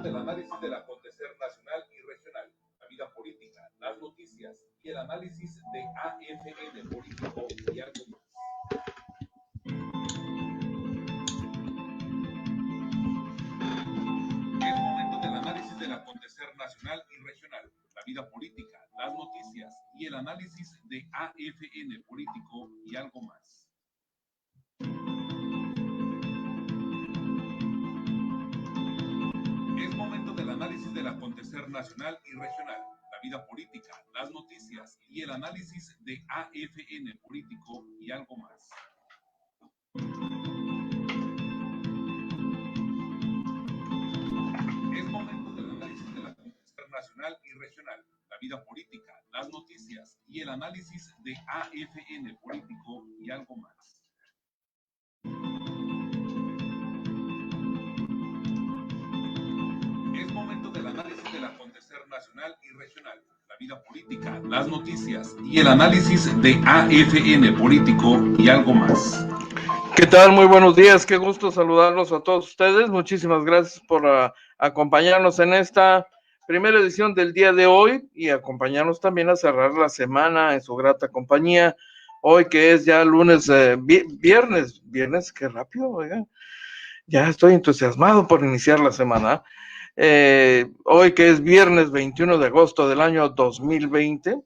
del análisis del acontecer nacional y regional, la vida política, las noticias y el análisis de AFN político y algo más. Es momento del análisis del acontecer nacional y regional, la vida política, las noticias y el análisis de AFN político y algo más. Es momento del análisis del acontecer nacional y regional, la vida política, las noticias y el análisis de AFN político y algo más. Es momento del análisis del acontecer nacional y regional, la vida política, las noticias y el análisis de AFN político y algo más. Es momento del análisis del acontecer nacional y regional, la vida política, las noticias y el análisis de AFN político y algo más. ¿Qué tal? Muy buenos días, qué gusto saludarlos a todos ustedes. Muchísimas gracias por acompañarnos en esta primera edición del día de hoy y acompañarnos también a cerrar la semana en su grata compañía. Hoy que es ya lunes, viernes, qué rápido, oigan. Ya estoy entusiasmado por iniciar la semana. Hoy que es viernes 21 de agosto del año 2020,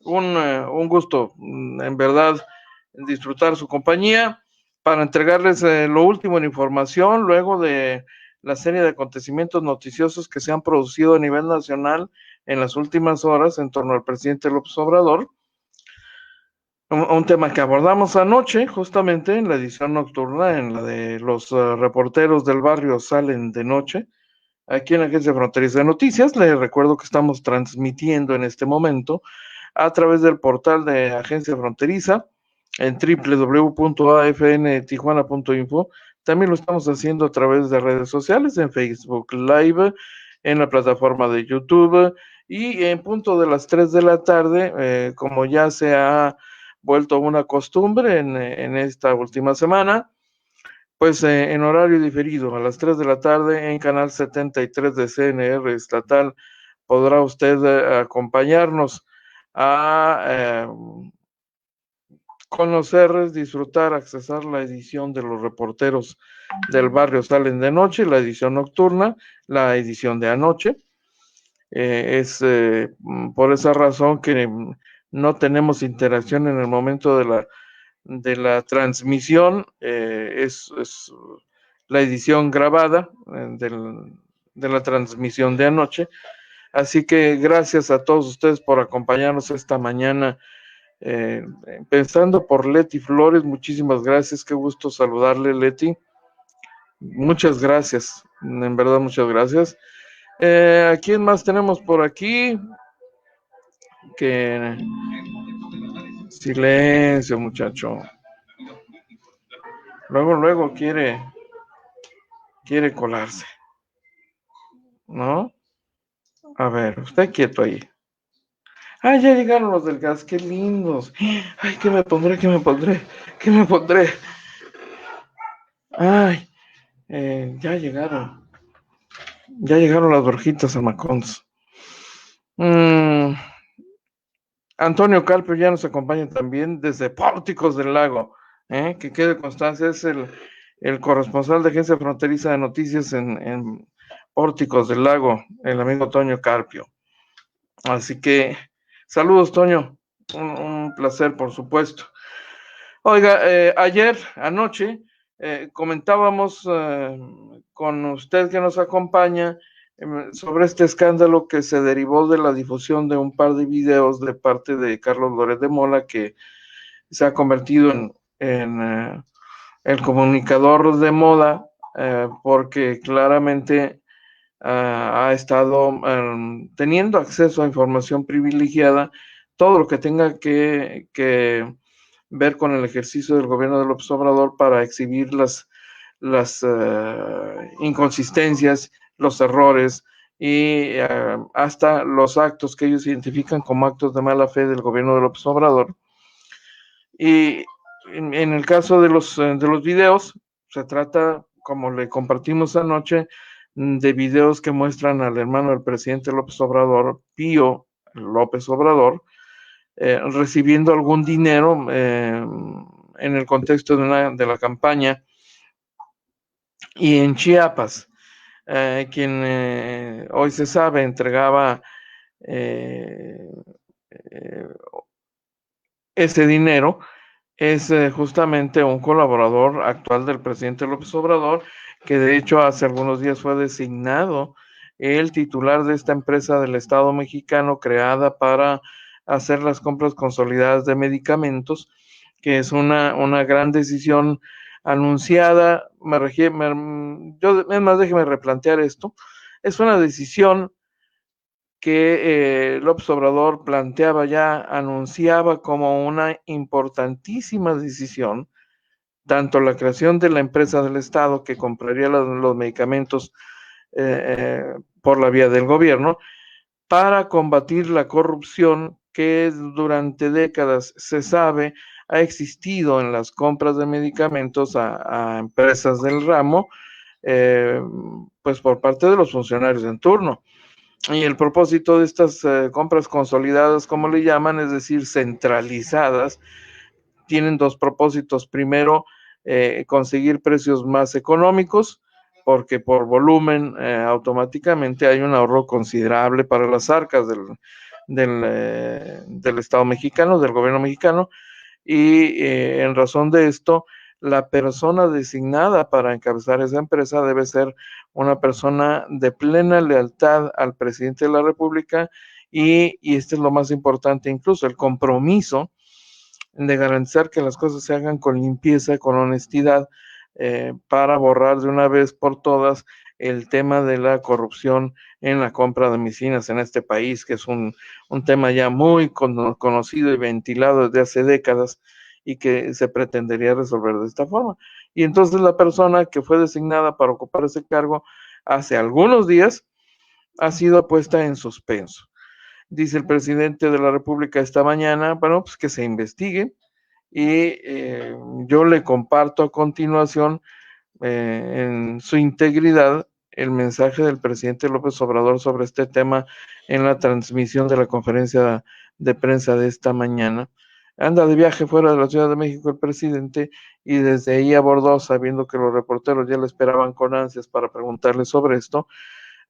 un gusto, en verdad, disfrutar su compañía para entregarles lo último en información, luego de la serie de acontecimientos noticiosos que se han producido a nivel nacional en las últimas horas en torno al presidente López Obrador. Un tema que abordamos anoche, justamente en la edición nocturna, en la de los reporteros del barrio salen de noche, aquí en la Agencia Fronteriza de Noticias. Les recuerdo que estamos transmitiendo en este momento a través del portal de Agencia Fronteriza en www.afntijuana.info. También lo estamos haciendo a través de redes sociales, en Facebook Live, en la plataforma de YouTube, y en punto de las 3 de la tarde, como ya se ha vuelto una costumbre en esta última semana, pues en horario diferido, a las 3 de la tarde, en canal 73 de CNR estatal, podrá usted acompañarnos a conocer, disfrutar, accesar la edición de los reporteros del barrio salen de noche, la edición nocturna, la edición de anoche. Es por esa razón que no tenemos interacción en el momento de la transmisión. Es la edición grabada de la transmisión de anoche. Así que gracias a todos ustedes por acompañarnos esta mañana. Empezando por Leti Flores, muchísimas gracias, qué gusto saludarle, Leti. Muchas gracias, en verdad, muchas gracias. ¿A quién más tenemos por aquí? Que silencio, muchacho. Luego quiere colarse, ¿no? A ver, usted quieto ahí. Ah, ya llegaron los del gas, qué lindos. Ay, ¿qué me pondré? Ay, ya llegaron las brujitas a Macons. Antonio Calpio ya nos acompaña también desde Pórticos del Lago, que quede constancia, es el corresponsal de Agencia Fronteriza de Noticias en Pórticos del Lago, el amigo Toño Carpio. Así que, saludos, Toño, un placer, por supuesto. Oiga, anoche, comentábamos con usted que nos acompaña sobre este escándalo que se derivó de la difusión de un par de videos de parte de Carlos Loret de Mola, que se ha convertido en el comunicador de moda, porque claramente ha estado teniendo acceso a información privilegiada, todo lo que tenga que ver con el ejercicio del gobierno de López Obrador para exhibir las inconsistencias, los errores y hasta los actos que ellos identifican como actos de mala fe del gobierno de López Obrador. Y en el caso de los videos, se trata, como le compartimos anoche, de videos que muestran al hermano del presidente López Obrador, Pío López Obrador, recibiendo algún dinero en el contexto de la campaña. Y en Chiapas, quien hoy se sabe entregaba ese dinero es justamente un colaborador actual del presidente López Obrador, que de hecho hace algunos días fue designado el titular de esta empresa del Estado mexicano creada para hacer las compras consolidadas de medicamentos, que es una gran decisión anunciada. Es más, déjeme replantear esto. Es una decisión que López Obrador planteaba ya, anunciaba como una importantísima decisión, tanto la creación de la empresa del Estado que compraría los medicamentos por la vía del gobierno, para combatir la corrupción que durante décadas se sabe ha existido en las compras de medicamentos a empresas del ramo, pues por parte de los funcionarios en turno. Y el propósito de estas compras consolidadas, como le llaman, es decir, centralizadas, tienen dos propósitos. Primero, conseguir precios más económicos, porque por volumen automáticamente hay un ahorro considerable para las arcas del Estado mexicano, del gobierno mexicano, y en razón de esto, la persona designada para encabezar esa empresa debe ser una persona de plena lealtad al presidente de la República y este es lo más importante, incluso el compromiso de garantizar que las cosas se hagan con limpieza, con honestidad, para borrar de una vez por todas el tema de la corrupción en la compra de medicinas en este país, que es un tema ya muy conocido y ventilado desde hace décadas y que se pretendería resolver de esta forma. Y entonces la persona que fue designada para ocupar ese cargo hace algunos días ha sido puesta en suspenso. Dice el presidente de la República esta mañana, bueno, pues que se investigue y yo le comparto a continuación en su integridad el mensaje del presidente López Obrador sobre este tema en la transmisión de la conferencia de prensa de esta mañana. Anda de viaje fuera de la Ciudad de México el presidente y desde ahí abordó, sabiendo que los reporteros ya le esperaban con ansias para preguntarle sobre esto,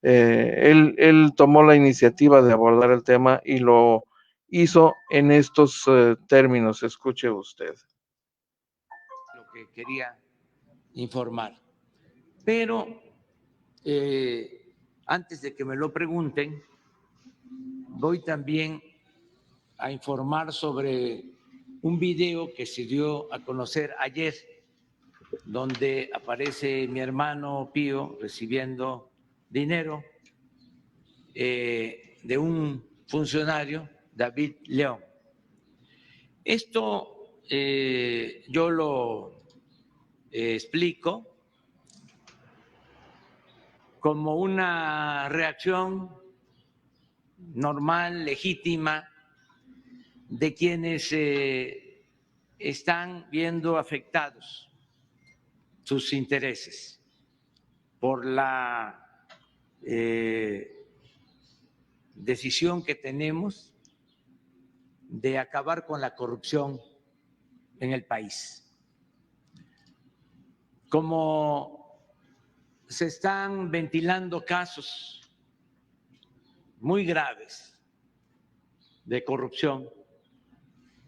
él tomó la iniciativa de abordar el tema y lo hizo en estos términos. Escuche usted. Lo que quería informar. Pero antes de que me lo pregunten, voy también a informar sobre un video que se dio a conocer ayer, donde aparece mi hermano Pío recibiendo dinero de un funcionario, David León. Esto yo lo explico como una reacción normal, legítima, de quienes están viendo afectados sus intereses por la decisión que tenemos de acabar con la corrupción en el país. Como se están ventilando casos muy graves de corrupción,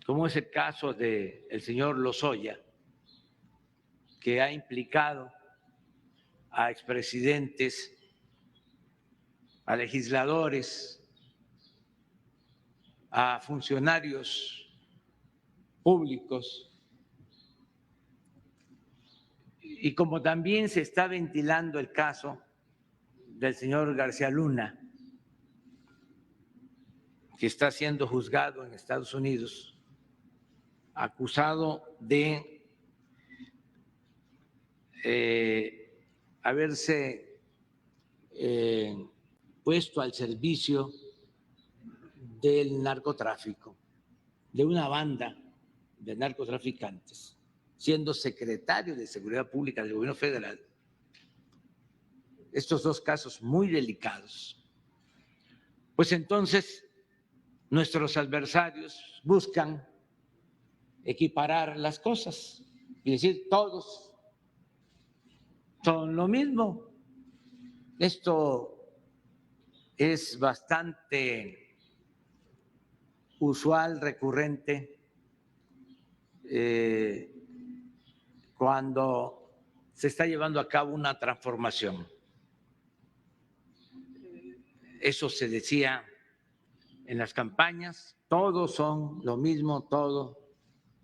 como es el caso del señor Lozoya, que ha implicado a expresidentes, a legisladores, a funcionarios públicos, y como también se está ventilando el caso del señor García Luna, que está siendo juzgado en Estados Unidos, acusado de haberse puesto al servicio del narcotráfico, de una banda de narcotraficantes, siendo secretario de Seguridad Pública del Gobierno Federal. estos dos casos muy delicados, pues entonces nuestros adversarios buscan equiparar las cosas y decir todos son lo mismo. Esto es bastante usual, recurrente, cuando se está llevando a cabo una transformación. Eso se decía en las campañas, todos son lo mismo, todos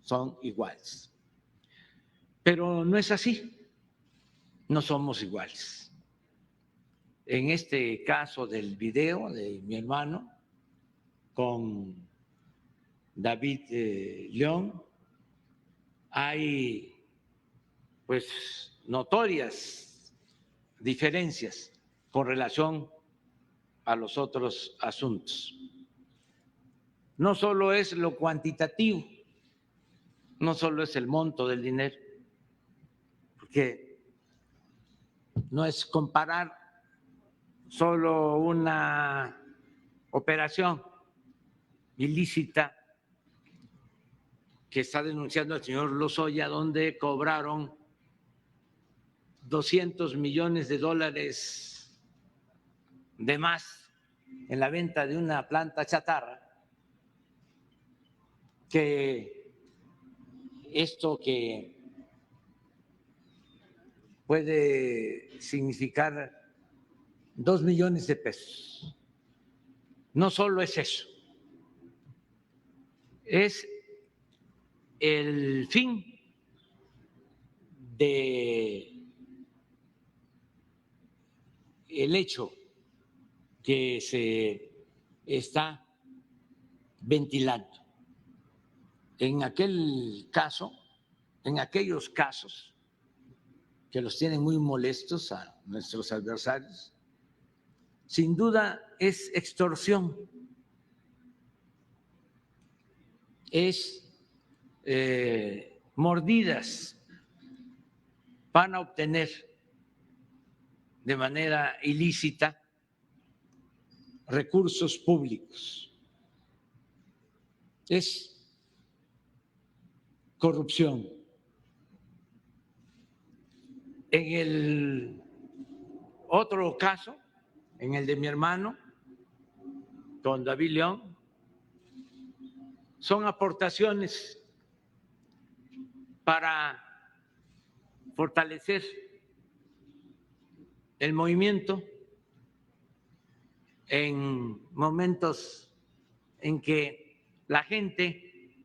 son iguales. Pero no es así, no somos iguales. En este caso del video de mi hermano con David León, hay pues notorias diferencias con relación a los otros asuntos. No solo es lo cuantitativo, no solo es el monto del dinero, porque no es comparar solo una operación ilícita que está denunciando el señor Lozoya, donde cobraron $200 millones de más en la venta de una planta chatarra, que esto que puede significar 2 millones de pesos. No solo es eso, es el fin de el hecho que se está ventilando. En aquel caso, en aquellos casos que los tienen muy molestos a nuestros adversarios, sin duda es extorsión, es mordidas, van a obtener de manera ilícita recursos públicos, es corrupción. En el otro caso, en el de mi hermano, con David León, son aportaciones para fortalecer el movimiento en momentos en que la gente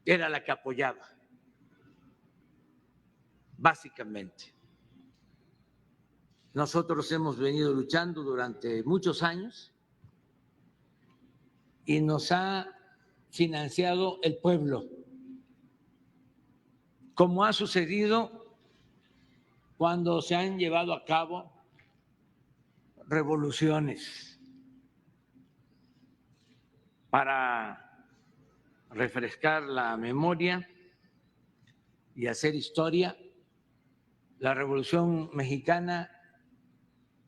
era la que apoyaba, básicamente. Nosotros hemos venido luchando durante muchos años y nos ha financiado el pueblo, como ha sucedido cuando se han llevado a cabo revoluciones. Para refrescar la memoria y hacer historia, la Revolución Mexicana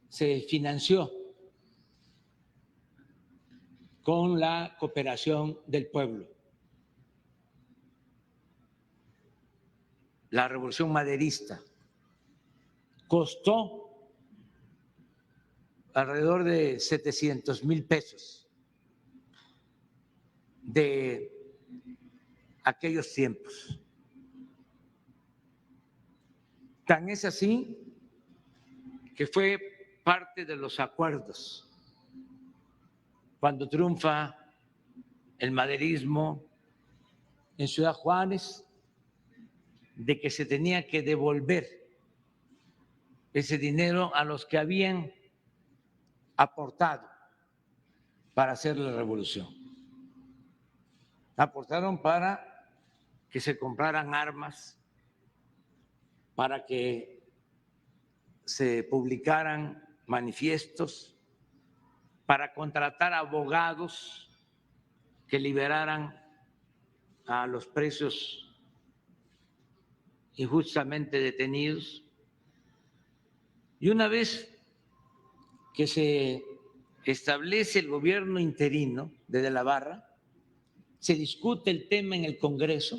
se financió con la cooperación del pueblo. La Revolución Maderista costó alrededor de 700,000 pesos de aquellos tiempos. Tan es así que fue parte de los acuerdos cuando triunfa el maderismo en Ciudad Juárez, de que se tenía que devolver ese dinero a los que habían aportado para hacer la revolución. Aportaron para que se compraran armas, para que se publicaran manifiestos, para contratar abogados que liberaran a los presos injustamente detenidos. Y una vez que se establece el gobierno interino de De la Barra, se discute el tema en el Congreso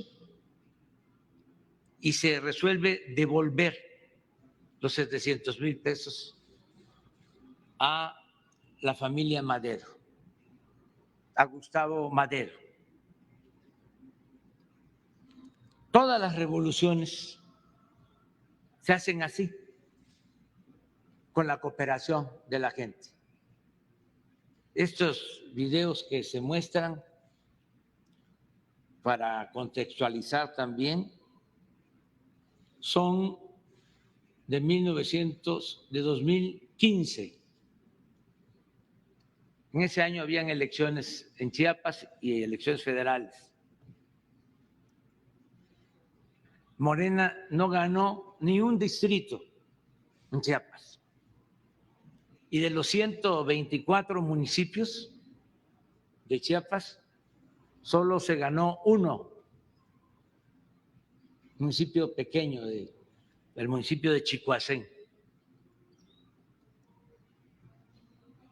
y se resuelve devolver los 700,000 pesos a la familia Madero, a Gustavo Madero. Todas las revoluciones se hacen así, con la cooperación de la gente. Estos videos que se muestran, para contextualizar también, son de 2015. En ese año habían elecciones en Chiapas y elecciones federales. Morena no ganó ni un distrito en Chiapas. Y de los 124 municipios de Chiapas, solo se ganó uno, municipio pequeño, del municipio de Chicoacén.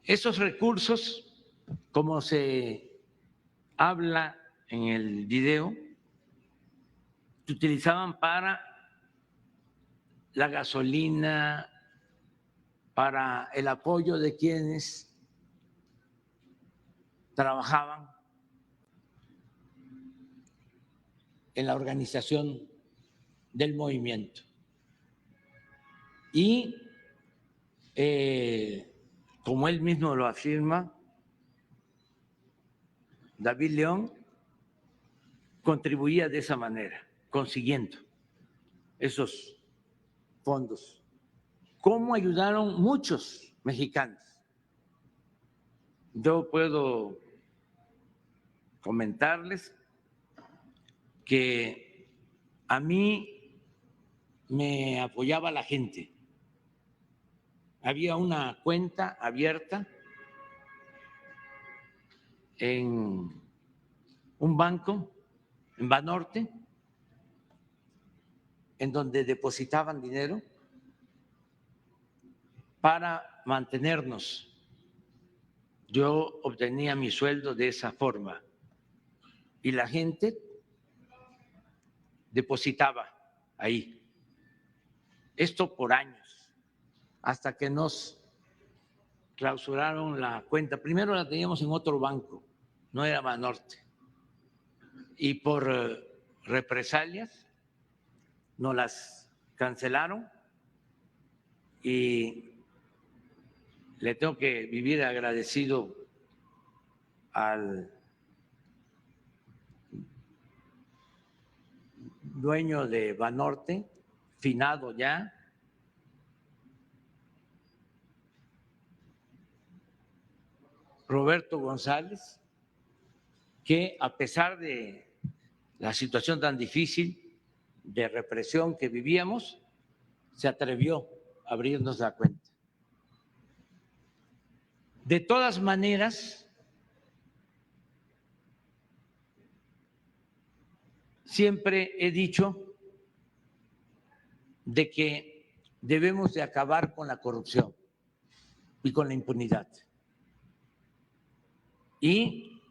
Esos recursos, como se habla en el video, se utilizaban para la gasolina, para el apoyo de quienes trabajaban en la organización del movimiento. Y como él mismo lo afirma, David León contribuía de esa manera, consiguiendo esos fondos. ¿Cómo ayudaron muchos mexicanos? Yo puedo comentarles que a mí me apoyaba la gente. Había una cuenta abierta en un banco en Banorte, en donde depositaban dinero para mantenernos. Yo obtenía mi sueldo de esa forma y la gente depositaba ahí. Esto por años, hasta que nos clausuraron la cuenta. Primero la teníamos en otro banco, no era Banorte. Y por represalias nos las cancelaron y le tengo que vivir agradecido al dueño de Banorte, finado ya, Roberto González, que a pesar de la situación tan difícil de represión que vivíamos, se atrevió a abrirnos la cuenta. De todas maneras, siempre he dicho de que debemos de acabar con la corrupción y con la impunidad. Y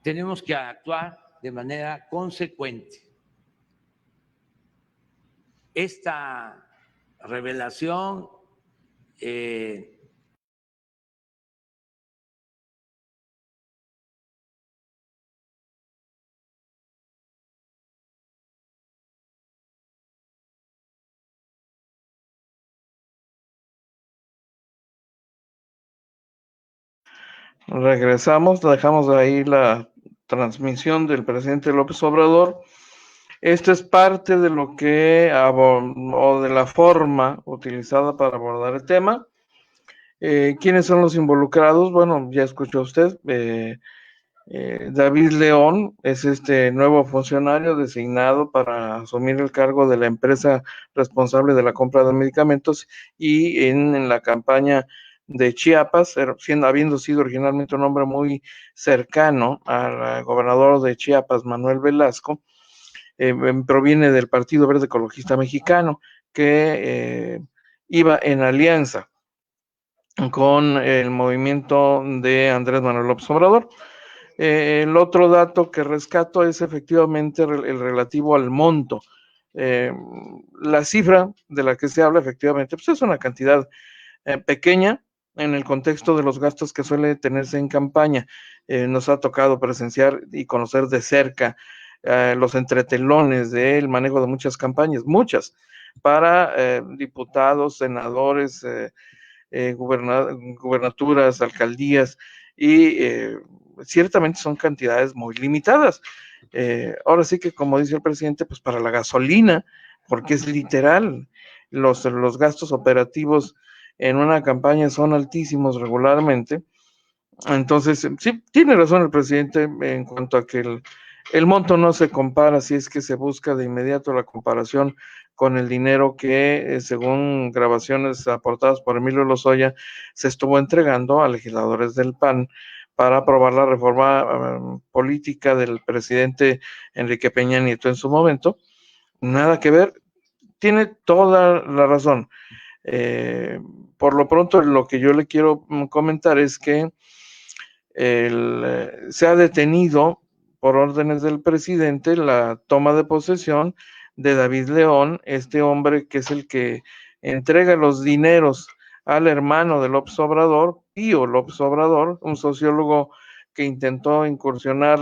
tenemos que actuar de manera consecuente. Esta revelación Regresamos, dejamos ahí la transmisión del presidente López Obrador. Esto es parte de lo que, o de la forma utilizada para abordar el tema. ¿Quiénes son los involucrados? Bueno, ya escuchó usted, David León es este nuevo funcionario designado para asumir el cargo de la empresa responsable de la compra de medicamentos y en la campaña de Chiapas, habiendo sido originalmente un hombre muy cercano al gobernador de Chiapas, Manuel Velasco, proviene del Partido Verde Ecologista Mexicano, que iba en alianza con el movimiento de Andrés Manuel López Obrador. El otro dato que rescato es efectivamente el relativo al monto. La cifra de la que se habla efectivamente pues es una cantidad pequeña en el contexto de los gastos que suele tenerse en campaña. Nos ha tocado presenciar y conocer de cerca los entretelones del manejo de muchas campañas, muchas, para diputados, senadores, gubernaturas, alcaldías, y ciertamente son cantidades muy limitadas. Ahora sí que, como dice el presidente, pues para la gasolina, porque es literal, los gastos operativos en una campaña son altísimos regularmente. Entonces, sí, tiene razón el presidente en cuanto a que el monto no se compara si es que se busca de inmediato la comparación con el dinero que, según grabaciones aportadas por Emilio Lozoya, se estuvo entregando a legisladores del PAN para aprobar la reforma política del presidente Enrique Peña Nieto en su momento. Nada que ver, tiene toda la razón. Por lo pronto, lo que yo le quiero comentar es que se ha detenido por órdenes del presidente la toma de posesión de David León, este hombre que es el que entrega los dineros al hermano de López Obrador, Pío López Obrador, un sociólogo que intentó incursionar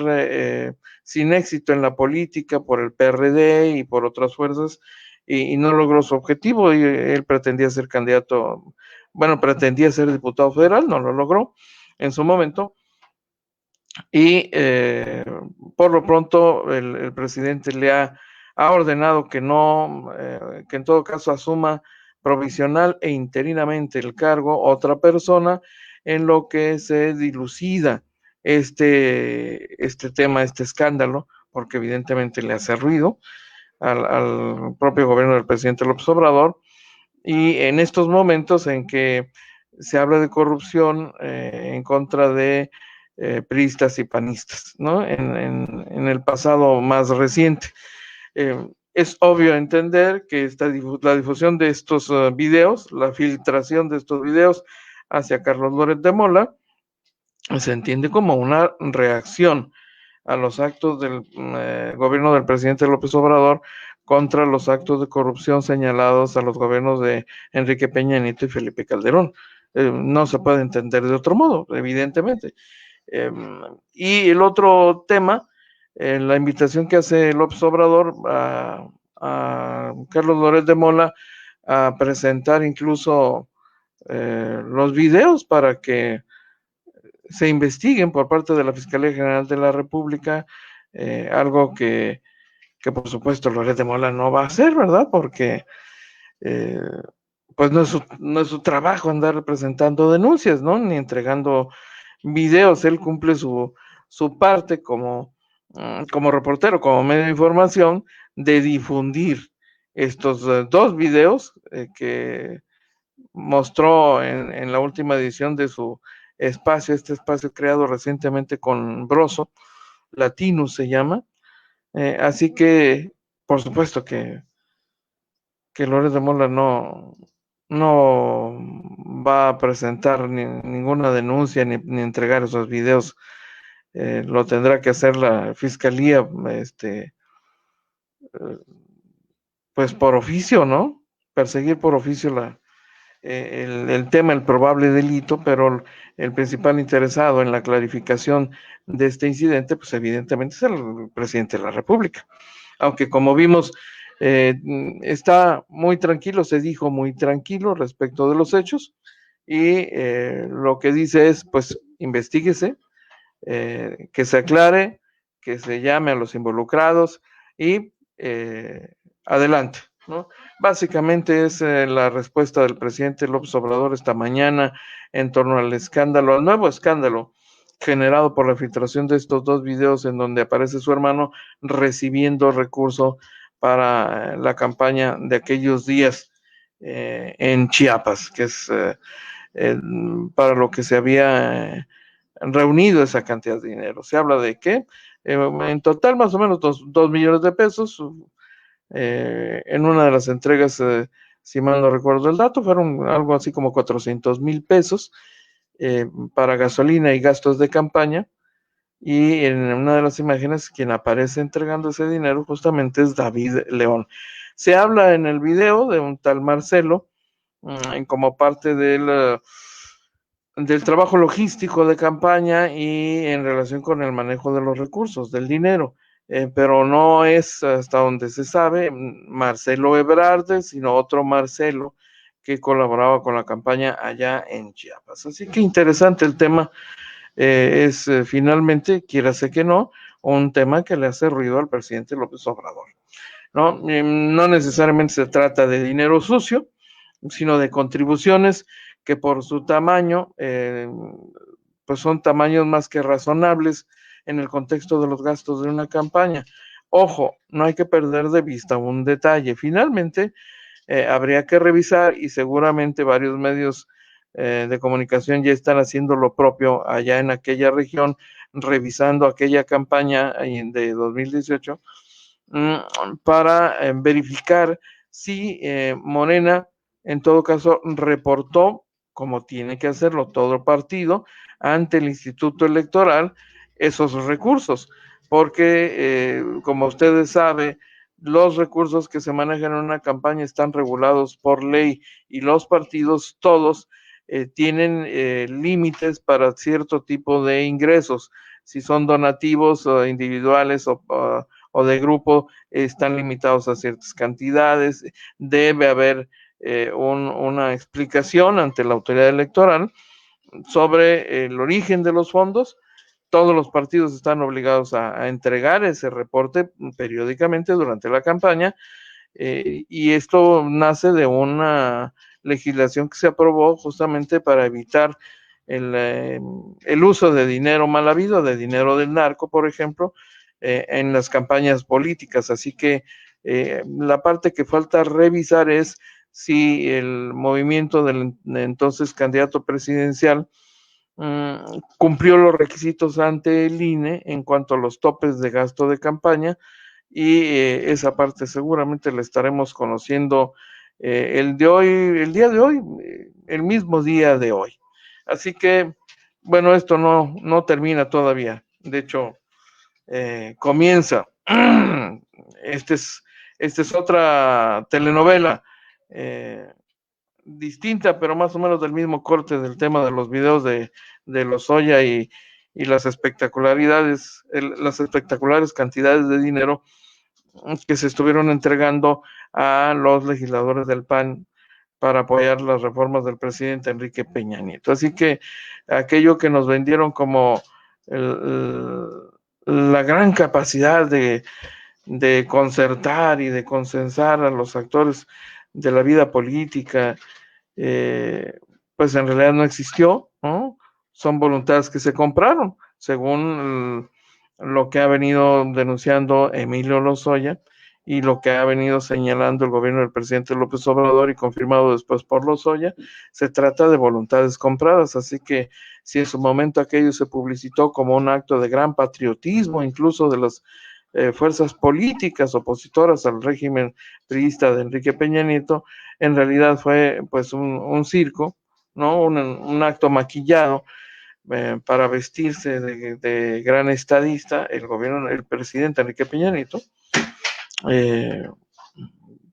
sin éxito en la política por el PRD y por otras fuerzas, y no logró su objetivo, y él pretendía ser candidato, bueno, pretendía ser diputado federal, no lo logró en su momento, y por lo pronto el presidente le ha ordenado que no, que en todo caso asuma provisional e interinamente el cargo otra persona, en lo que se dilucida este tema, este escándalo, porque evidentemente le hace ruido al propio gobierno del presidente López Obrador, y en estos momentos en que se habla de corrupción en contra de priistas y panistas, ¿no? En el pasado más reciente. Es obvio entender que la difusión de estos videos, la filtración de estos videos hacia Carlos Loret de Mola, se entiende como una reacción a los actos del gobierno del presidente López Obrador contra los actos de corrupción señalados a los gobiernos de Enrique Peña Nieto y Felipe Calderón. No se puede entender de otro modo, evidentemente. Y el otro tema, la invitación que hace López Obrador a Carlos Loret de Mola a presentar incluso los videos para que se investiguen por parte de la Fiscalía General de la República, algo que por supuesto Loret de Mola no va a hacer, ¿verdad? Porque eh, pues no es su trabajo andar presentando denuncias, ¿no? Ni entregando videos. Él cumple su parte como reportero, como medio de información, de difundir estos dos videos que mostró en la última edición de su espacio, este espacio creado recientemente con Broso, Latinus se llama. Así que, por supuesto que Loret de Mola no va a presentar ninguna denuncia ni entregar esos videos. Lo tendrá que hacer la fiscalía, pues por oficio, ¿no? Perseguir por oficio el tema, el probable delito, pero el principal interesado en la clarificación de este incidente, pues evidentemente es el presidente de la República. Aunque como vimos, está muy tranquilo, se dijo muy tranquilo respecto de los hechos, y lo que dice es, pues, investíguese, que se aclare, que se llame a los involucrados y adelante, ¿no? Básicamente es la respuesta del presidente López Obrador esta mañana en torno al escándalo, al nuevo escándalo generado por la filtración de estos dos videos en donde aparece su hermano recibiendo recursos para la campaña de aquellos días en Chiapas, que es para lo que se había reunido esa cantidad de dinero. Se habla de que en total más o menos 2 millones de pesos. En una de las entregas si mal no recuerdo el dato, fueron algo así como 400,000 pesos para gasolina y gastos de campaña. Y en una de las imágenes, quien aparece entregando ese dinero justamente es David León. Se habla en el video de un tal Marcelo como parte del trabajo logístico de campaña y en relación con el manejo de los recursos, del dinero. Pero no es, hasta donde se sabe, Marcelo Ebrard, sino otro Marcelo que colaboraba con la campaña allá en Chiapas. Así que interesante el tema. Es finalmente, quiérase que no, un tema que le hace ruido al presidente López Obrador. No, no necesariamente se trata de dinero sucio, sino de contribuciones que por su tamaño, pues son tamaños más que razonables en el contexto de los gastos de una campaña. Ojo, no hay que perder de vista un detalle. Finalmente, habría que revisar y seguramente varios medios de comunicación ya están haciendo lo propio allá en aquella región, revisando aquella campaña de 2018 para verificar si Morena, en todo caso, reportó, como tiene que hacerlo todo partido, ante el Instituto Electoral esos recursos, porque como ustedes saben, los recursos que se manejan en una campaña están regulados por ley y los partidos todos tienen límites para cierto tipo de ingresos, si son donativos o individuales o de grupo, están limitados a ciertas cantidades, debe haber una explicación ante la autoridad electoral sobre el origen de los fondos. Todos los partidos están obligados a entregar ese reporte periódicamente durante la campaña y esto nace de una legislación que se aprobó justamente para evitar el uso de dinero mal habido, de dinero del narco, por ejemplo, en las campañas políticas. Así que la parte que falta revisar es si el movimiento del entonces candidato presidencial cumplió los requisitos ante el INE en cuanto a los topes de gasto de campaña y esa parte seguramente la estaremos conociendo el día de hoy, el mismo día de hoy. Así que, bueno, esto no termina todavía. De hecho, comienza. Esta es otra telenovela distinta, pero más o menos del mismo corte del tema de los videos de Lozoya y las espectaculares cantidades de dinero que se estuvieron entregando a los legisladores del PAN para apoyar las reformas del presidente Enrique Peña Nieto. Así que aquello que nos vendieron como la gran capacidad de concertar y de consensar a los actores de la vida política, pues en realidad no existió, ¿no? Son voluntades que se compraron, según lo que ha venido denunciando Emilio Lozoya y lo que ha venido señalando el gobierno del presidente López Obrador y confirmado después por Lozoya. Se trata de voluntades compradas, así que si en su momento aquello se publicitó como un acto de gran patriotismo, incluso de las fuerzas políticas opositoras al régimen priista de Enrique Peña Nieto, en realidad fue pues un circo, ¿no? Un acto maquillado para vestirse de gran estadista, el presidente Enrique Peña Nieto.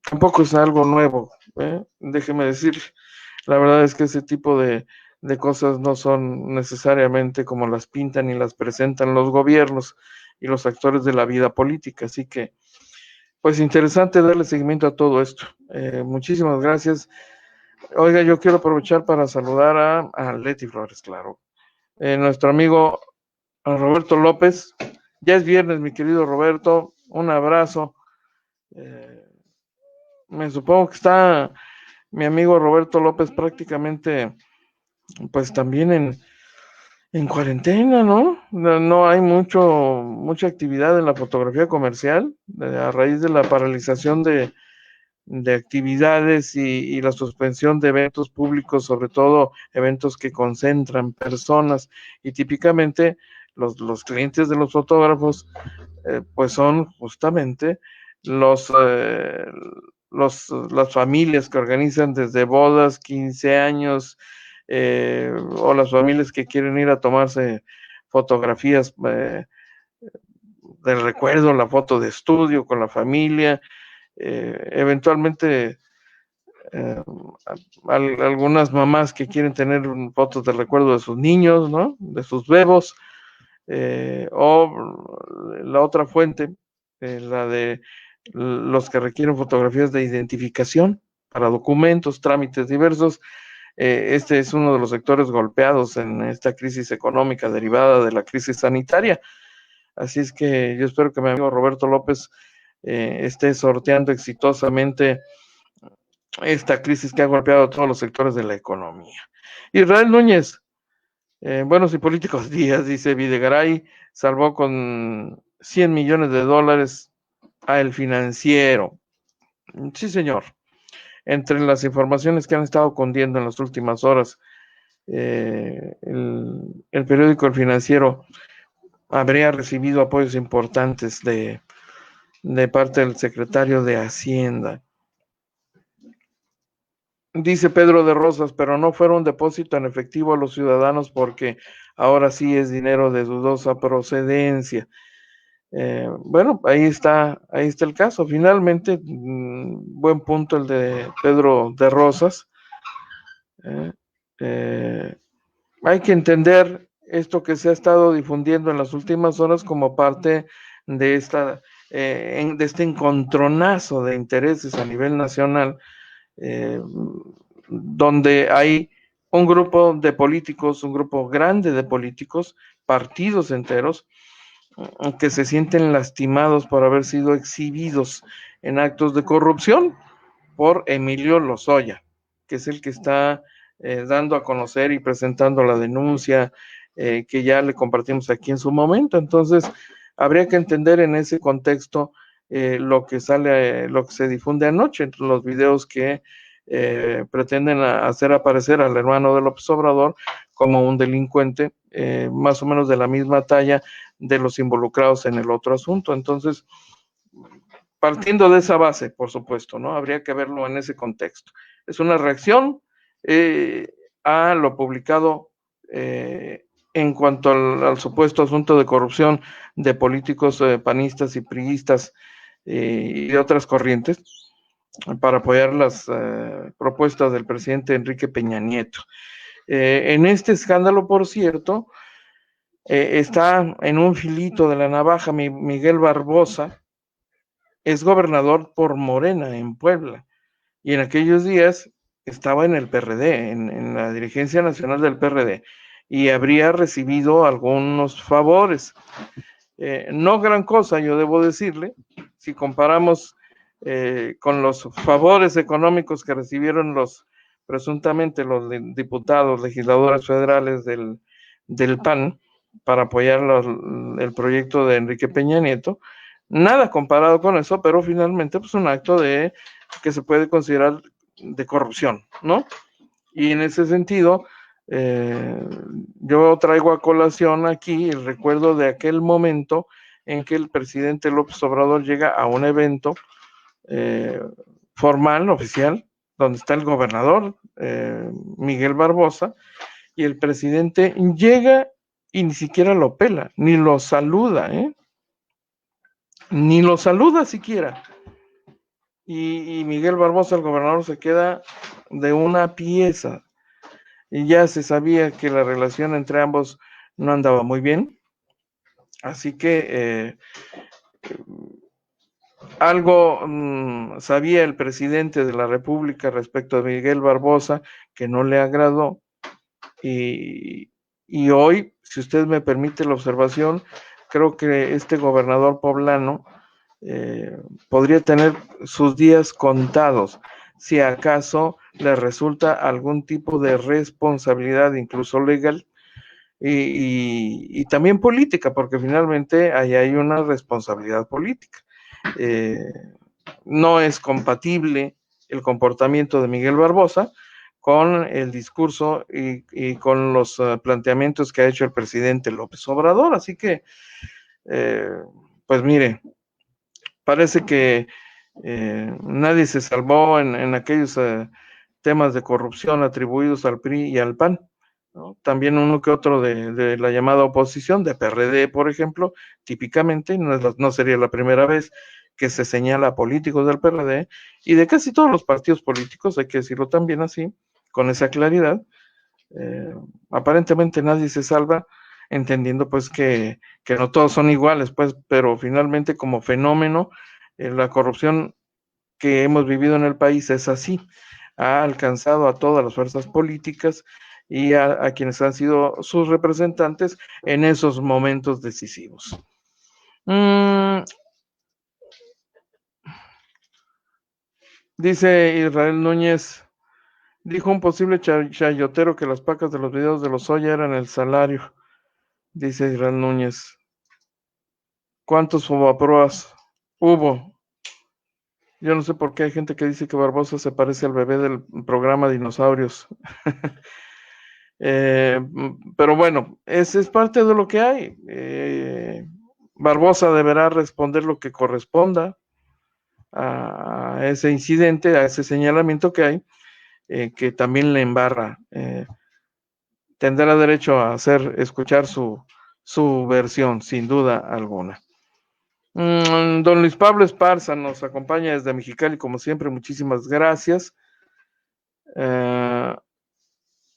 Tampoco es algo nuevo, déjeme decir, la verdad es que ese tipo de cosas no son necesariamente como las pintan y las presentan los gobiernos y los actores de la vida política, así que pues interesante darle seguimiento a todo esto. Muchísimas gracias. Oiga, yo quiero aprovechar para saludar a Leti Flores, claro. Nuestro amigo Roberto López. Ya es viernes, mi querido Roberto. Un abrazo. Me supongo que está mi amigo Roberto López prácticamente, pues también en cuarentena, ¿no? No hay mucha actividad en la fotografía comercial a raíz de la paralización de actividades y la suspensión de eventos públicos, sobre todo eventos que concentran personas y típicamente los clientes de los fotógrafos pues son justamente los las familias que organizan desde bodas, 15 años, o las familias que quieren ir a tomarse fotografías del recuerdo, la foto de estudio con la familia, eventualmente algunas mamás que quieren tener fotos de recuerdo de sus niños, ¿no? De sus bebés, o la otra fuente, la de los que requieren fotografías de identificación para documentos, trámites diversos. Este es uno de los sectores golpeados en esta crisis económica derivada de la crisis sanitaria. Así es que yo espero que mi amigo Roberto López esté sorteando exitosamente esta crisis que ha golpeado a todos los sectores de la economía. Israel Núñez, buenos y políticos días, dice Videgaray, salvó con $100 millones a El Financiero. Sí, señor. Entre las informaciones que han estado cundiendo en las últimas horas, el periódico El Financiero habría recibido apoyos importantes de parte del secretario de Hacienda. Dice Pedro de Rosas, pero no fuera un depósito en efectivo a los ciudadanos porque ahora sí es dinero de dudosa procedencia. Bueno, ahí está el caso. Finalmente, buen punto el de Pedro de Rosas. Hay que entender esto que se ha estado difundiendo en las últimas horas como parte de de este encontronazo de intereses a nivel nacional, donde hay un grupo de políticos, un grupo grande de políticos, partidos enteros, que se sienten lastimados por haber sido exhibidos en actos de corrupción por Emilio Lozoya, que es el que está dando a conocer y presentando la denuncia que ya le compartimos aquí en su momento. Entonces, habría que entender en ese contexto lo que se difunde anoche, entre los videos que pretenden hacer aparecer al hermano de López Obrador como un delincuente, más o menos de la misma talla de los involucrados en el otro asunto. Entonces, partiendo de esa base, por supuesto, ¿no? Habría que verlo en ese contexto. Es una reacción a lo publicado en cuanto al supuesto asunto de corrupción de políticos panistas y priistas y de otras corrientes para apoyar las propuestas del presidente Enrique Peña Nieto. En este escándalo, por cierto, está en un filito de la navaja Miguel Barbosa, es gobernador por Morena en Puebla, y en aquellos días estaba en el PRD, en la dirigencia nacional del PRD, y habría recibido algunos favores. No gran cosa, yo debo decirle, si comparamos con los favores económicos que recibieron presuntamente los diputados, legisladores federales del PAN para apoyar el proyecto de Enrique Peña Nieto, nada comparado con eso, pero finalmente pues un acto que se puede considerar de corrupción, ¿no? Y en ese sentido, yo traigo a colación aquí el recuerdo de aquel momento en que el presidente López Obrador llega a un evento formal, oficial, donde está el gobernador Miguel Barbosa, y el presidente llega y ni siquiera lo pela, ni lo saluda, ni lo saluda siquiera. Y Miguel Barbosa, el gobernador, se queda de una pieza. Y ya se sabía que la relación entre ambos no andaba muy bien. Así que algo sabía el presidente de la República respecto a Miguel Barbosa que no le agradó. Y hoy, si usted me permite la observación, creo que este gobernador poblano podría tener sus días contados, si acaso le resulta algún tipo de responsabilidad, incluso legal, y también política, porque finalmente ahí hay una responsabilidad política. No es compatible el comportamiento de Miguel Barbosa con el discurso y con los planteamientos que ha hecho el presidente López Obrador. Así que, pues mire, parece que Nadie se salvó en aquellos temas de corrupción atribuidos al PRI y al PAN, ¿no? También uno que otro de la llamada oposición, de PRD, por ejemplo, típicamente, no sería la primera vez que se señala a políticos del PRD, y de casi todos los partidos políticos, hay que decirlo también así, con esa claridad. Aparentemente nadie se salva, entendiendo pues que no todos son iguales, pues, pero finalmente como fenómeno, la corrupción que hemos vivido en el país es así, ha alcanzado a todas las fuerzas políticas y a quienes han sido sus representantes en esos momentos decisivos. Dice Israel Núñez, dijo un posible chayotero que las pacas de los videos de los Oya eran el salario. Dice Israel Núñez. ¿Cuántos Fobaproas hubo? Yo no sé por qué hay gente que dice que Barbosa se parece al bebé del programa Dinosaurios. Pero bueno, ese es parte de lo que hay. Barbosa deberá responder lo que corresponda a ese incidente, a ese señalamiento que hay, que también le embarra. Tendrá derecho a escuchar su versión, sin duda alguna. Don Luis Pablo Esparza nos acompaña desde Mexicali, como siempre, muchísimas gracias.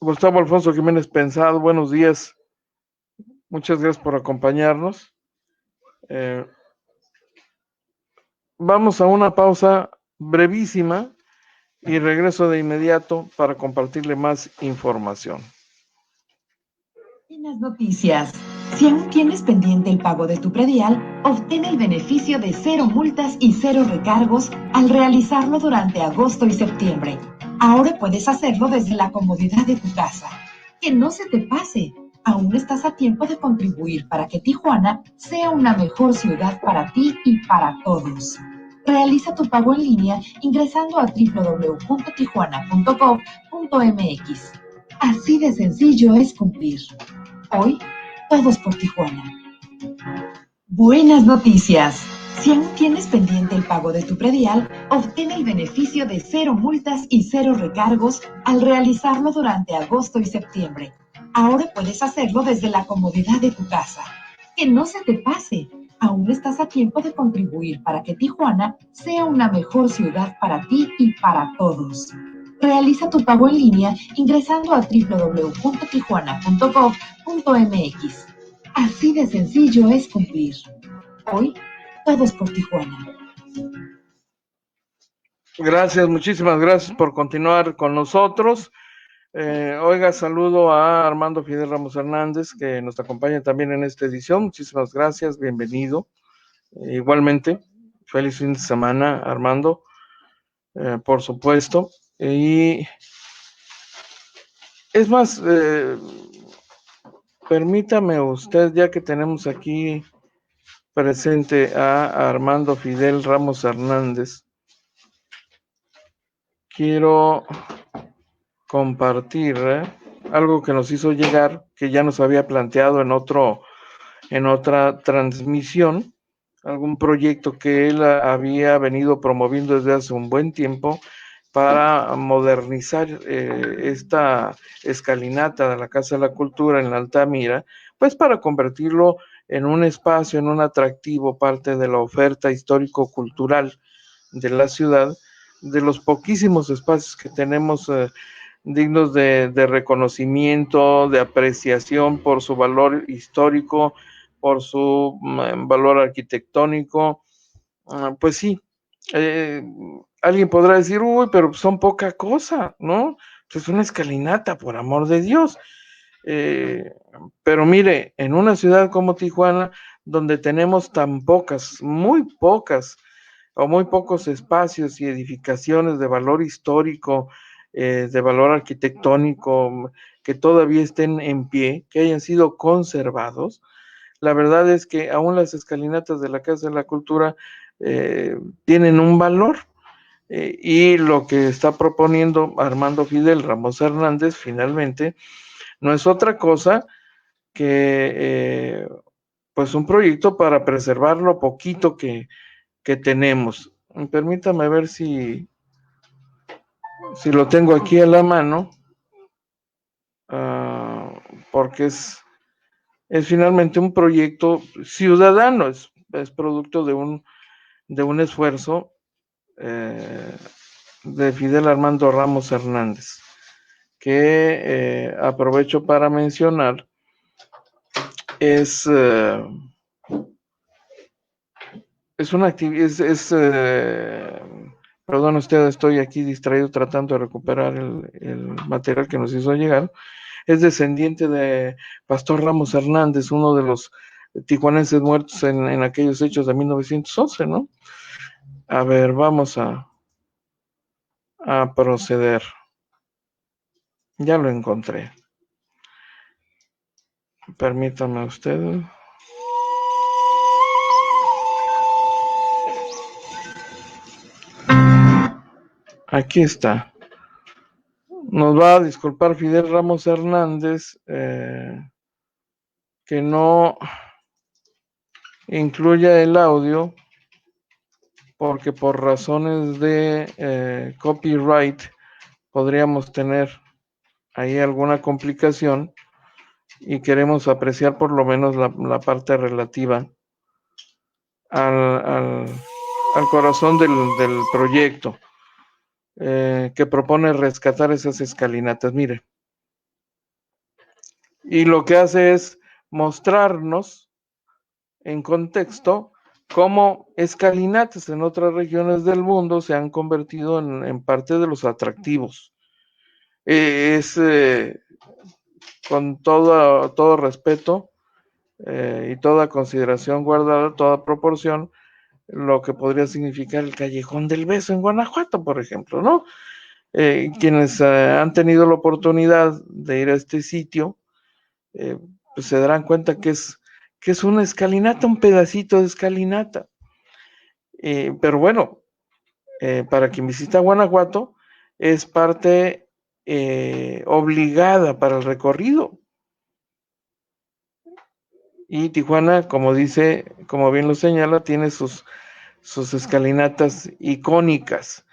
Gustavo Alfonso Jiménez Pensado, buenos días. Muchas gracias por acompañarnos. Vamos a una pausa brevísima y regreso de inmediato para compartirle más información. Buenas noticias. Si aún tienes pendiente el pago de tu predial, obtén el beneficio de 0 multas y 0 recargos al realizarlo durante agosto y septiembre. Ahora puedes hacerlo desde la comodidad de tu casa. Que no se te pase. Aún estás a tiempo de contribuir para que Tijuana sea una mejor ciudad para ti y para todos. Realiza tu pago en línea ingresando a www.tijuana.gov.mx. Así de sencillo es cumplir. Hoy, todos por Tijuana. Buenas noticias. Si aún tienes pendiente el pago de tu predial, obtén el beneficio de 0 multas y 0 recargos al realizarlo durante agosto y septiembre. Ahora puedes hacerlo desde la comodidad de tu casa. Que no se te pase. Aún estás a tiempo de contribuir para que Tijuana sea una mejor ciudad para ti y para todos. Realiza tu pago en línea ingresando a www.tijuana.gov.mx. Así de sencillo es cumplir. Hoy, todos por Tijuana. Gracias, muchísimas gracias por continuar con nosotros. Oiga, saludo a Armando Fidel Ramos Hernández, que nos acompaña también en esta edición. Muchísimas gracias, bienvenido. Igualmente, feliz fin de semana, Armando, por supuesto. Y es más, permítame usted, ya que tenemos aquí presente a Armando Fidel Ramos Hernández, quiero compartir algo que nos hizo llegar, que ya nos había planteado en otra transmisión, algún proyecto que él había venido promoviendo desde hace un buen tiempo para modernizar esta escalinata de la Casa de la Cultura en la Altamira, pues para convertirlo en un espacio, en un atractivo, parte de la oferta histórico-cultural de la ciudad, de los poquísimos espacios que tenemos dignos de reconocimiento, de apreciación por su valor histórico, por su valor arquitectónico. Pues sí, alguien podrá decir, uy, pero son poca cosa, ¿no? Pues es una escalinata, por amor de Dios. Pero mire, en una ciudad como Tijuana, donde tenemos tan pocas, muy pocas, o muy pocos espacios y edificaciones de valor histórico, de valor arquitectónico, que todavía estén en pie, que hayan sido conservados, la verdad es que aún las escalinatas de la Casa de la Cultura tienen un valor, y lo que está proponiendo Armando Fidel Ramos Hernández finalmente no es otra cosa que pues un proyecto para preservar lo poquito que tenemos. Permítame ver si lo tengo aquí a la mano, porque es finalmente un proyecto ciudadano, es producto de un esfuerzo de Fidel Armando Ramos Hernández, que aprovecho para mencionar, es una actividad, perdón usted, estoy aquí distraído tratando de recuperar el material que nos hizo llegar. Es descendiente de Pastor Ramos Hernández, uno de los tijuanenses muertos en aquellos hechos de 1911, ¿no? A ver, vamos a proceder. Ya lo encontré. Permítame usted. Aquí está. Nos va a disculpar Fidel Ramos Hernández, que no incluya el audio, porque por razones de copyright podríamos tener ahí alguna complicación y queremos apreciar por lo menos la parte relativa al corazón del proyecto, que propone rescatar esas escalinatas. Mire, y lo que hace es mostrarnos en contexto cómo escalinatas en otras regiones del mundo se han convertido en parte de los atractivos. Con todo respeto y toda consideración guardada, toda proporción, lo que podría significar el Callejón del Beso en Guanajuato, por ejemplo, ¿no? Quienes han tenido la oportunidad de ir a este sitio, pues se darán cuenta que es una escalinata, un pedacito de escalinata. Pero bueno, para quien visita Guanajuato, es parte obligada para el recorrido. Y Tijuana, como bien lo señala, tiene sus escalinatas icónicas.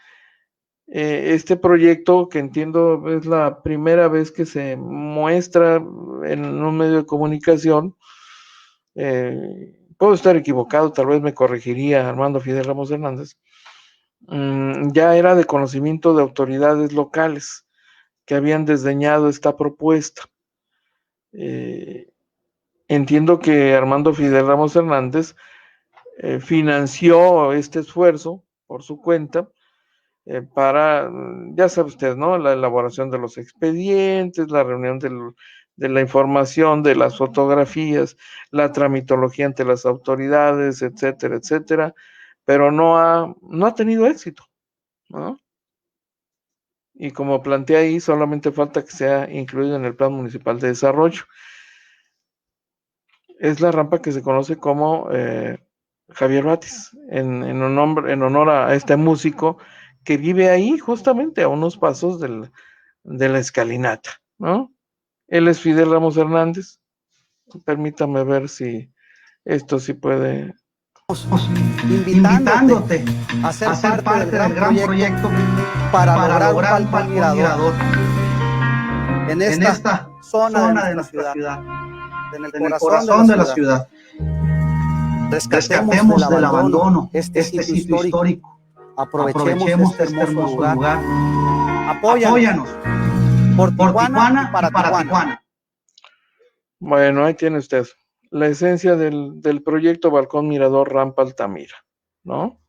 Este proyecto, que entiendo es la primera vez que se muestra en un medio de comunicación, puedo estar equivocado, tal vez me corregiría Armando Fidel Ramos Hernández, ya era de conocimiento de autoridades locales que habían desdeñado esta propuesta. Entiendo que Armando Fidel Ramos Hernández financió este esfuerzo por su cuenta, para, ya sabe usted, ¿no? La elaboración de los expedientes, la reunión de la información, de las fotografías, la tramitología ante las autoridades, etcétera, etcétera, pero no ha tenido éxito, ¿no? Y como planteé ahí, solamente falta que sea incluido en el Plan Municipal de Desarrollo. Es la rampa que se conoce como Javier Batis, en honor a este músico que vive ahí, justamente a unos pasos de la escalinata, ¿no? Él es Fidel Ramos Hernández. Permítame ver si esto sí puede. Invitándote a ser parte del gran proyecto para lograr un balcón mirador en esta zona de nuestra ciudad, en el corazón de la ciudad. Rescatemos del abandono este sitio histórico. Aprovechemos este hermoso lugar. Apóyanos por Tijuana y para Tijuana. Bueno, ahí tiene usted la esencia del proyecto Balcón Mirador Rampa Altamira, ¿no?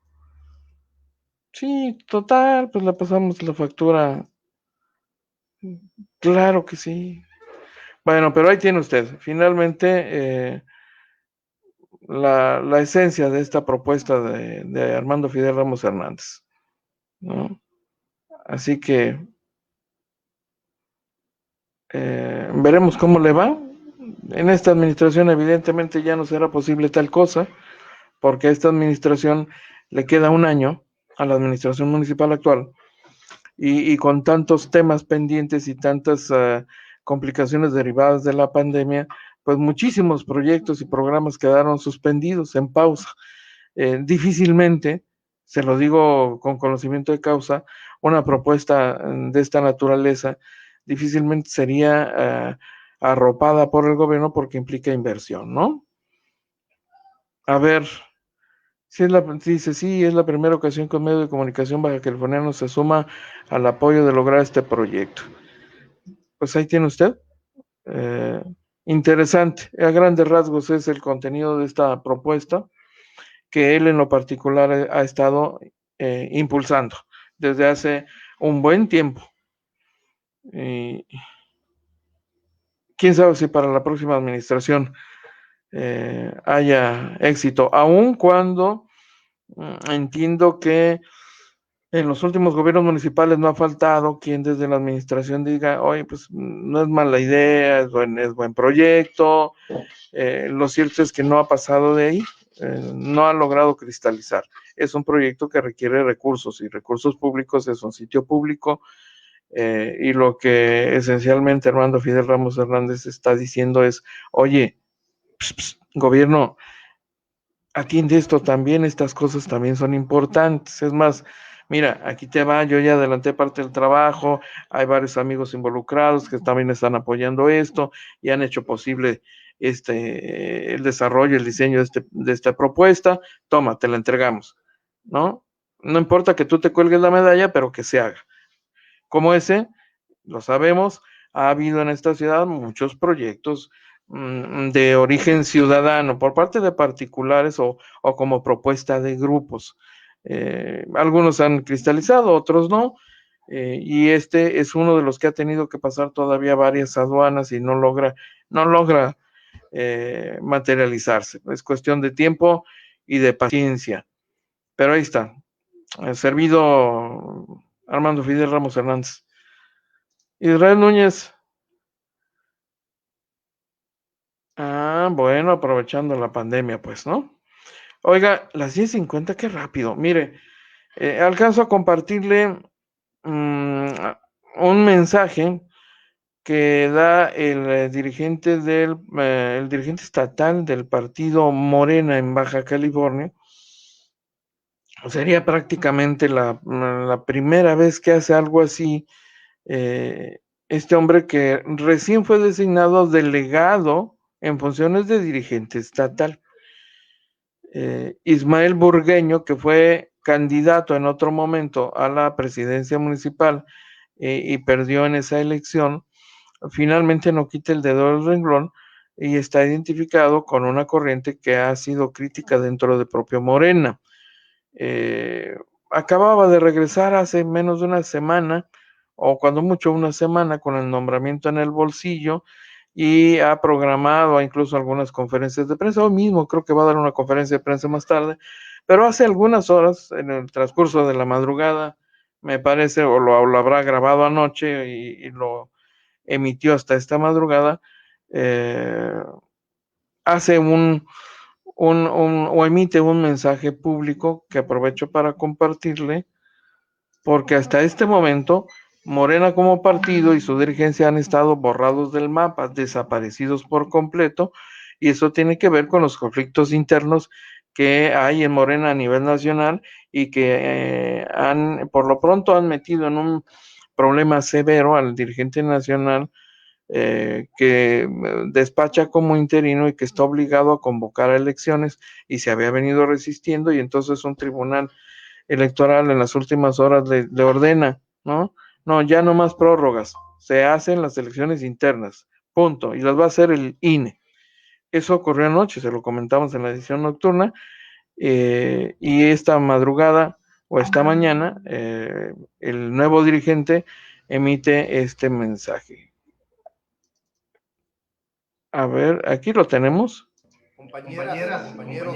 Sí, total, pues le pasamos la factura. Claro que sí. Bueno, pero ahí tiene usted, finalmente, la esencia de esta propuesta de Armando Fidel Ramos Hernández, ¿no? Así que veremos cómo le va. En esta administración evidentemente ya no será posible tal cosa, porque a esta administración le queda un año, a la administración municipal actual, y con tantos temas pendientes y tantas complicaciones derivadas de la pandemia, pues muchísimos proyectos y programas quedaron suspendidos, en pausa. Difícilmente se lo digo con conocimiento de causa, una propuesta de esta naturaleza difícilmente sería arropada por el gobierno porque implica inversión, ¿no? A ver, dice, sí, es la primera ocasión que un medio de comunicación baja californiano se suma al apoyo de lograr este proyecto. Pues ahí tiene usted. Interesante, a grandes rasgos es el contenido de esta propuesta que él en lo particular ha estado impulsando desde hace un buen tiempo. Y quién sabe si para la próxima administración haya éxito, aun cuando entiendo que en los últimos gobiernos municipales no ha faltado quien desde la administración diga, oye, pues no es mala idea, es buen proyecto. Lo cierto es que no ha pasado de ahí, no ha logrado cristalizar. Es un proyecto que requiere recursos y recursos públicos, es un sitio público, y lo que esencialmente Armando Fidel Ramos Hernández está diciendo es, oye, gobierno, atiende esto también, estas cosas también son importantes. Es más, mira, aquí te va, yo ya adelanté parte del trabajo, hay varios amigos involucrados que también están apoyando esto y han hecho posible el desarrollo, el diseño de esta propuesta. Toma, te la entregamos, ¿no? No importa que tú te cuelgues la medalla, pero que se haga. Como ese, lo sabemos, ha habido en esta ciudad muchos proyectos de origen ciudadano por parte de particulares o como propuesta de grupos. Algunos han cristalizado, otros no, y este es uno de los que ha tenido que pasar todavía varias aduanas y no logra materializarse. Es cuestión de tiempo y de paciencia. Pero ahí está, servido Armando Fidel Ramos Hernández. Israel Núñez. Bueno, aprovechando la pandemia, pues, ¿no? Oiga, las 10:50, qué rápido. Mire, alcanzo a compartirle un mensaje que da el dirigente estatal del partido Morena en Baja California. Sería prácticamente la primera vez que hace algo así. Este hombre que recién fue designado delegado en funciones de dirigente estatal. Ismael Burgueño, que fue candidato en otro momento a la presidencia municipal y perdió en esa elección, finalmente no quita el dedo del renglón y está identificado con una corriente que ha sido crítica dentro de propio Morena. Acababa de regresar hace menos de una semana, o cuando mucho una semana, con el nombramiento en el bolsillo, y ha programado incluso algunas conferencias de prensa. Hoy mismo creo que va a dar una conferencia de prensa más tarde, pero hace algunas horas, en el transcurso de la madrugada, me parece, o lo habrá grabado anoche y lo emitió hasta esta madrugada, hace o emite un mensaje público que aprovecho para compartirle, porque hasta este momento Morena como partido y su dirigencia han estado borrados del mapa, desaparecidos por completo, y eso tiene que ver con los conflictos internos que hay en Morena a nivel nacional y que por lo pronto han metido en un problema severo al dirigente nacional, que despacha como interino y que está obligado a convocar a elecciones y se había venido resistiendo, y entonces un tribunal electoral en las últimas horas le ordena, ¿no? No, ya no más prórrogas, se hacen las elecciones internas, punto, y las va a hacer el INE. Eso ocurrió anoche, se lo comentamos en la edición nocturna, y esta madrugada o esta mañana el nuevo dirigente emite este mensaje. A ver, aquí lo tenemos. Compañeras, compañeros,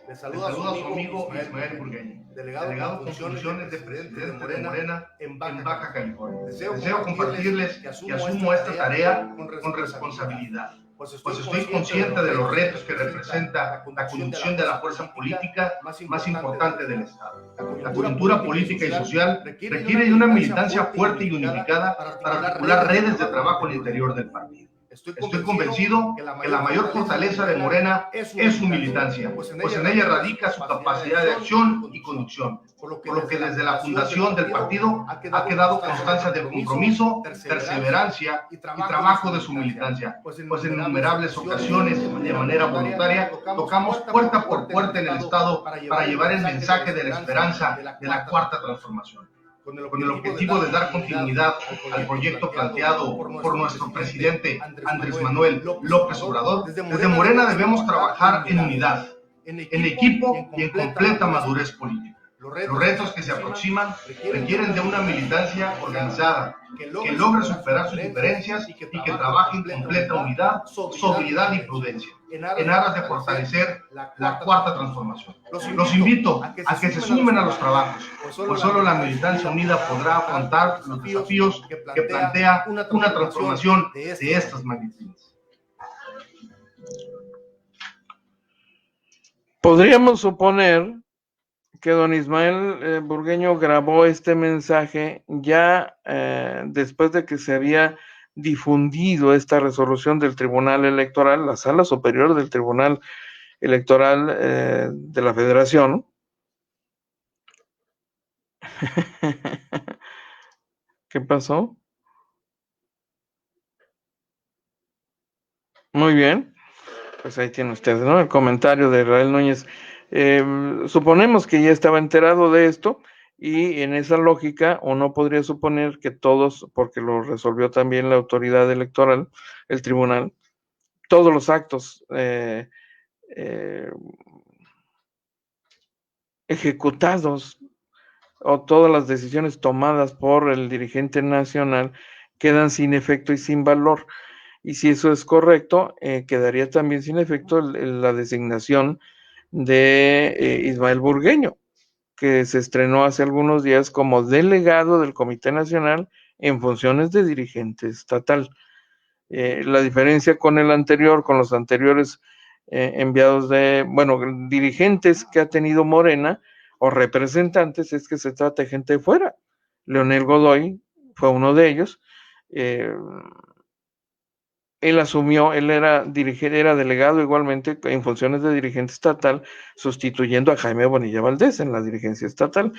les saluda su amigo Ismael Burgueño, delegado con funciones de presidente de Morena en Baja California. Deseo compartirles que asumo esta tarea con responsabilidad, pues estoy consciente de los retos que representa la conducción de la fuerza política más importante del Estado. La coyuntura política y social requiere de una militancia fuerte y unificada para articular redes de trabajo al interior del partido. Estoy convencido que la mayor fortaleza de Morena es su militancia, pues en ella radica su capacidad de acción y conducción, por lo que desde la fundación del partido ha quedado constancia del compromiso, perseverancia y trabajo de su militancia, pues en innumerables ocasiones, de manera voluntaria, tocamos puerta por puerta en el Estado para llevar el mensaje de la esperanza de la Cuarta Transformación, con el objetivo de dar continuidad al proyecto planteado por nuestro presidente Andrés Manuel López Obrador. Desde Morena debemos trabajar en unidad, en equipo y en completa madurez política. Los retos que se aproximan requieren de una militancia organizada, que logre superar sus diferencias y que trabaje en completa unidad, sobriedad y prudencia, en aras de fortalecer la Cuarta Transformación. Los invito a que se sumen a los trabajos, pues solo la militancia unida podrá afrontar los desafíos que plantea una transformación de estas magnitudes. Podríamos suponer que don Ismael Burgueño grabó este mensaje ya después de que se había difundido esta resolución del Tribunal Electoral, la Sala Superior del Tribunal Electoral de la Federación. ¿Qué pasó? Muy bien, pues ahí tiene usted, ¿no? El comentario de Israel Núñez. Suponemos que ya estaba enterado de esto y en esa lógica uno podría suponer que todos, porque lo resolvió también la autoridad electoral, el tribunal, todos los actos ejecutados o todas las decisiones tomadas por el dirigente nacional quedan sin efecto y sin valor. Y si eso es correcto, quedaría también sin efecto la designación de Ismael Burgueño, que se estrenó hace algunos días como delegado del Comité Nacional en funciones de dirigente estatal. La diferencia con el anterior, con los anteriores enviados dirigentes que ha tenido Morena o representantes, es que se trata de gente de fuera. Leonel Godoy fue uno de ellos. Él asumió, él era delegado igualmente en funciones de dirigente estatal, sustituyendo a Jaime Bonilla Valdés en la dirigencia estatal.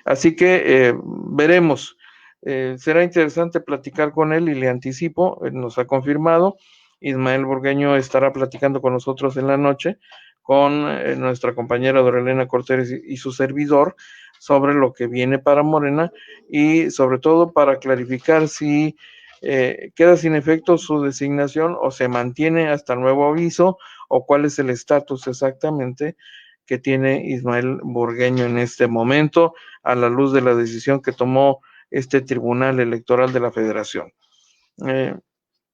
Así que veremos. Será interesante platicar con él y le anticipo, nos ha confirmado, Ismael Burgueño estará platicando con nosotros en la noche con nuestra compañera Dorelena Cortés y su servidor sobre lo que viene para Morena y sobre todo para clarificar si queda sin efecto su designación o se mantiene hasta nuevo aviso o cuál es el estatus exactamente que tiene Ismael Burgueño en este momento a la luz de la decisión que tomó este Tribunal Electoral de la Federación.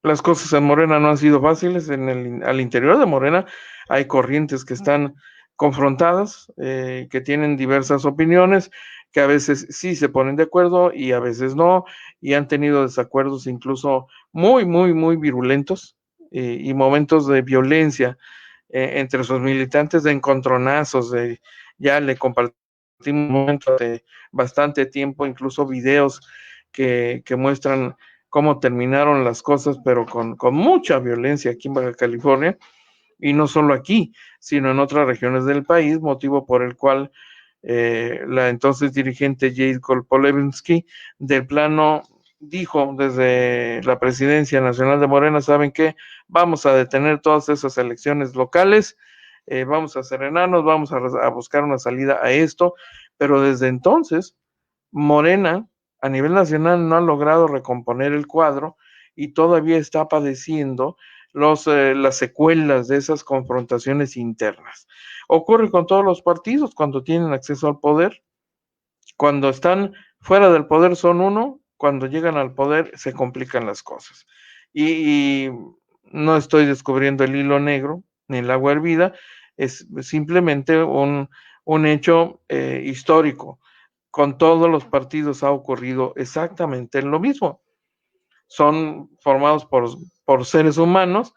Las cosas en Morena no han sido fáciles, al interior de Morena hay corrientes que están confrontadas, que tienen diversas opiniones, que a veces sí se ponen de acuerdo y a veces no, y han tenido desacuerdos incluso muy, muy, muy virulentos y momentos de violencia entre sus militantes, de encontronazos, ya le compartimos un momento de bastante tiempo, incluso videos que muestran cómo terminaron las cosas, pero con mucha violencia aquí en Baja California, y no solo aquí, sino en otras regiones del país, motivo por el cual la entonces dirigente Jade Kolpolevsky del plano dijo desde la presidencia nacional de Morena, ¿saben qué? Vamos a detener todas esas elecciones locales, vamos a serenarnos, vamos a buscar una salida a esto, pero desde entonces Morena a nivel nacional no ha logrado recomponer el cuadro y todavía está padeciendo las secuelas de esas confrontaciones internas. Ocurre con todos los partidos cuando tienen acceso al poder. Cuando están fuera del poder son uno, cuando llegan al poder se complican las cosas. Y no estoy descubriendo el hilo negro ni el agua hervida, es simplemente un hecho histórico. Con todos los partidos ha ocurrido exactamente lo mismo. Son formados por seres humanos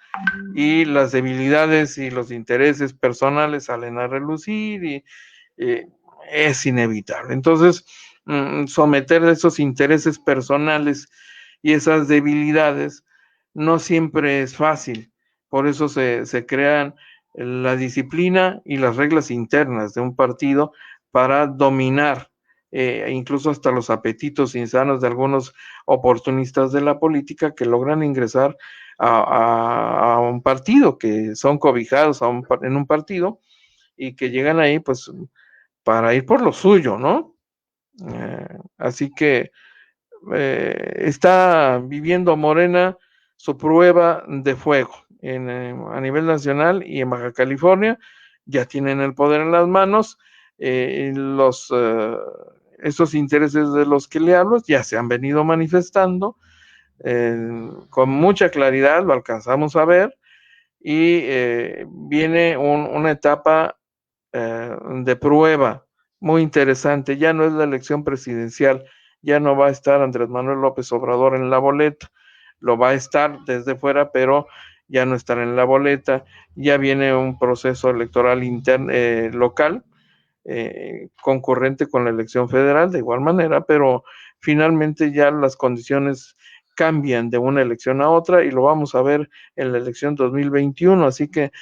y las debilidades y los intereses personales salen a relucir y es inevitable. Entonces, someter esos intereses personales y esas debilidades no siempre es fácil. Por eso se crean la disciplina y las reglas internas de un partido para dominar incluso hasta los apetitos insanos de algunos oportunistas de la política que logran ingresar a un partido, que son cobijados en un partido y que llegan ahí pues para ir por lo suyo, ¿no? Así que está viviendo Morena su prueba de fuego a nivel nacional y en Baja California. Ya tienen el poder en las manos. Esos intereses de los que le hablo ya se han venido manifestando con mucha claridad, lo alcanzamos a ver, y viene una etapa de prueba muy interesante. Ya no es la elección presidencial, ya no va a estar Andrés Manuel López Obrador en la boleta, lo va a estar desde fuera, pero ya no estará en la boleta. Ya viene un proceso electoral local, concurrente con la elección federal de igual manera, pero finalmente ya las condiciones cambian de una elección a otra y lo vamos a ver en la elección 2021, así que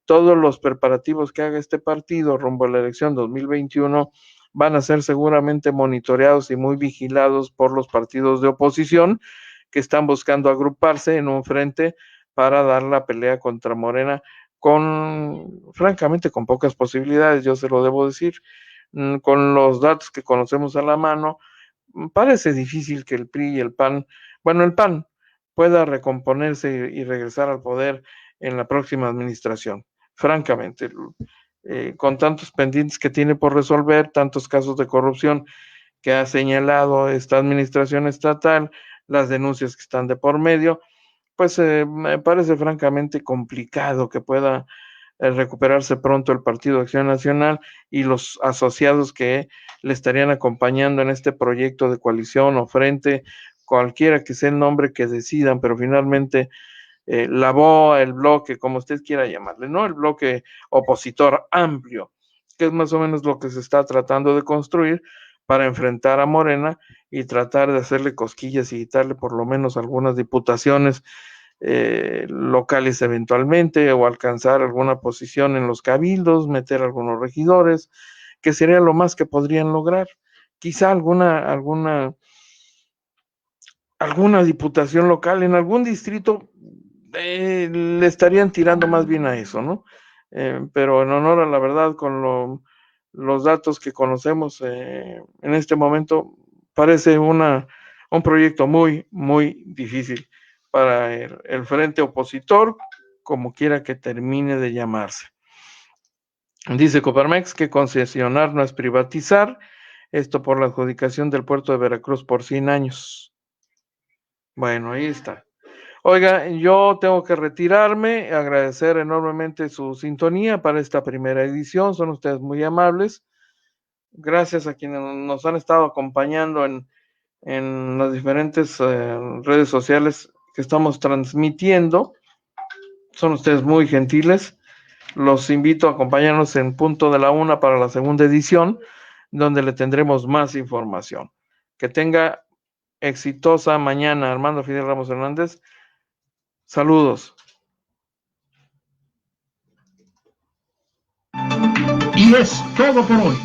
todos los preparativos que haga este partido rumbo a la elección 2021 van a ser seguramente monitoreados y muy vigilados por los partidos de oposición que están buscando agruparse en un frente para dar la pelea contra Morena francamente, con pocas posibilidades, yo se lo debo decir. Con los datos que conocemos a la mano, parece difícil que el PRI y el PAN pueda recomponerse y regresar al poder en la próxima administración. Francamente, con tantos pendientes que tiene por resolver, tantos casos de corrupción que ha señalado esta administración estatal, las denuncias que están de por medio, pues me parece francamente complicado que pueda recuperarse pronto el Partido de Acción Nacional y los asociados que le estarían acompañando en este proyecto de coalición o frente, cualquiera que sea el nombre que decidan, pero finalmente la BOA, el bloque, como usted quiera llamarle, ¿no? El bloque opositor amplio, que es más o menos lo que se está tratando de construir para enfrentar a Morena y tratar de hacerle cosquillas y quitarle por lo menos algunas diputaciones locales eventualmente, o alcanzar alguna posición en los cabildos, meter algunos regidores, que sería lo más que podrían lograr. Quizá alguna diputación local en algún distrito le estarían tirando más bien a eso, ¿no? Pero en honor a la verdad, con los datos que conocemos en este momento, parece un proyecto muy, muy difícil para el frente opositor, como quiera que termine de llamarse. Dice Coparmex que concesionar no es privatizar, esto por la adjudicación del puerto de Veracruz por 100 años. Bueno, ahí está. Oiga, yo tengo que retirarme, agradecer enormemente su sintonía para esta primera edición, son ustedes muy amables. Gracias a quienes nos han estado acompañando en las diferentes redes sociales que estamos transmitiendo. Son ustedes muy gentiles. Los invito a acompañarnos en punto de la 1 para la segunda edición, donde le tendremos más información. Que tenga exitosa mañana, Armando Fidel Ramos Hernández. Saludos. Y es todo por hoy.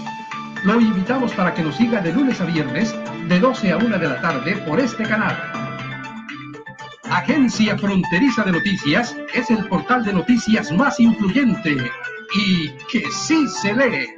Lo invitamos para que nos siga de lunes a viernes, de 12 a 1 de la tarde por este canal. Agencia Fronteriza de Noticias es el portal de noticias más influyente y que sí se lee.